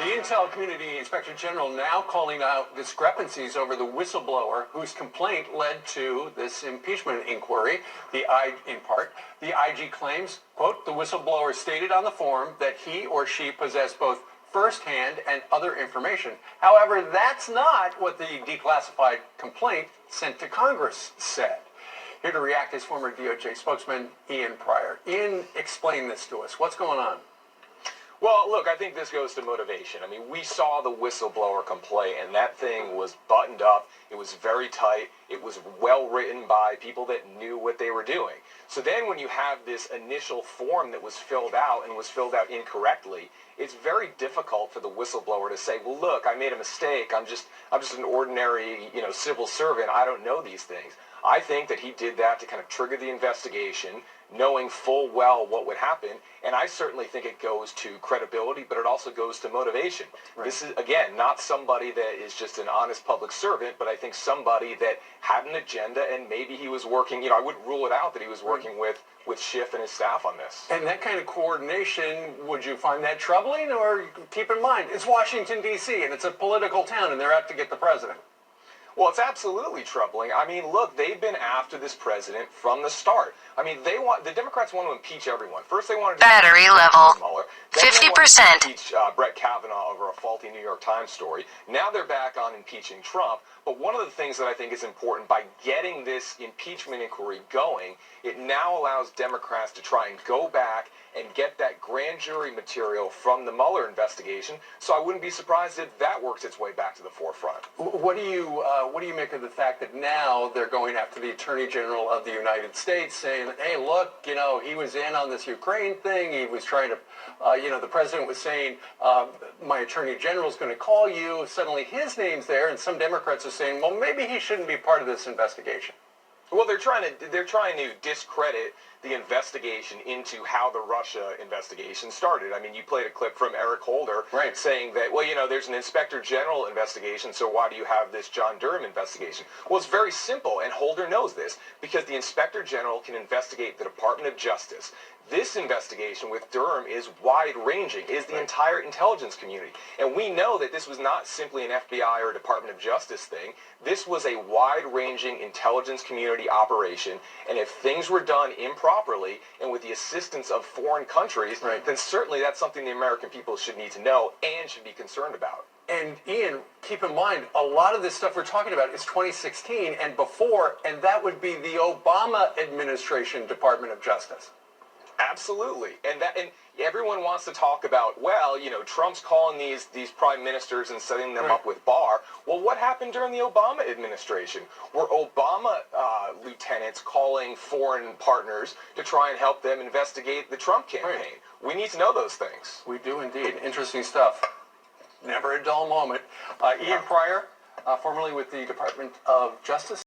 The Intel Community Inspector General now calling out discrepancies over the whistleblower whose complaint led to this impeachment inquiry. In part, the IG claims, quote, the whistleblower stated on the form that he or she possessed both firsthand and other information. However, that's not what the declassified complaint sent to Congress said. Here to react is former DOJ spokesman Ian Prior. Ian, explain this to us. What's going on? Well, look, I think this goes to motivation. I mean, we saw the whistleblower complaint, and that thing was buttoned up. It was very tight. It was well written by people that knew what they were doing. So then when you have this initial form that was filled out and was filled out incorrectly, it's very difficult for the whistleblower to say, well, look, I made a mistake. I'm just an ordinary, civil servant. I don't know these things. I think that he did that to kind of trigger the investigation, knowing full well what would happen. And I certainly think it goes to credibility, but it also goes to motivation. Right. This is, again, not somebody that is just an honest public servant, but I think somebody that had an agenda, and maybe he was working, I wouldn't rule it out that he was working with Schiff and his staff on this. And that kind of coordination, would you find that troubling? Or keep in mind, it's Washington, D.C., and it's a political town, and they're out to get the president. Well, it's absolutely troubling. I mean, look, they've been after this president from the start. I mean, the Democrats want to impeach everyone. First, they wanted to battery level Mueller. 50%. Impeach Brett Kavanaugh over a faulty New York Times story. Now they're back on impeaching Trump. But one of the things that I think is important, by getting this impeachment inquiry going, it now allows Democrats to try and go back and get that grand jury material from the Mueller investigation. So I wouldn't be surprised if that works its way back to the forefront. What do you make of the fact that now they're going after the Attorney General of the United States, saying, hey, look, he was in on this Ukraine thing. He was trying to, the president was saying, my Attorney General is going to call you. Suddenly his name's there, and some Democrats are saying, well, maybe he shouldn't be part of this investigation. Well, they're trying to discredit the investigation into how the Russia investigation started. I mean, you played a clip from Eric Holder saying that, well, there's an Inspector General investigation, so why do you have this John Durham investigation? Well, it's very simple, and Holder knows this, because the Inspector General can investigate the Department of Justice. This investigation with Durham is wide-ranging, is the entire intelligence community. And we know that this was not simply an FBI or Department of Justice thing. This was a wide-ranging intelligence community operation, and if things were done improperly and with the assistance of foreign countries, then certainly that's something the American people should need to know and should be concerned about. And Ian, keep in mind, a lot of this stuff we're talking about is 2016 and before, and that would be the Obama administration Department of Justice. Absolutely. And everyone wants to talk about, well, Trump's calling these prime ministers and setting them up with Barr. Well, what happened during the Obama administration? Were Obama lieutenants calling foreign partners to try and help them investigate the Trump campaign? We need to know those things. We do indeed. Interesting stuff. Never a dull moment. Ian Prior, formerly with the Department of Justice.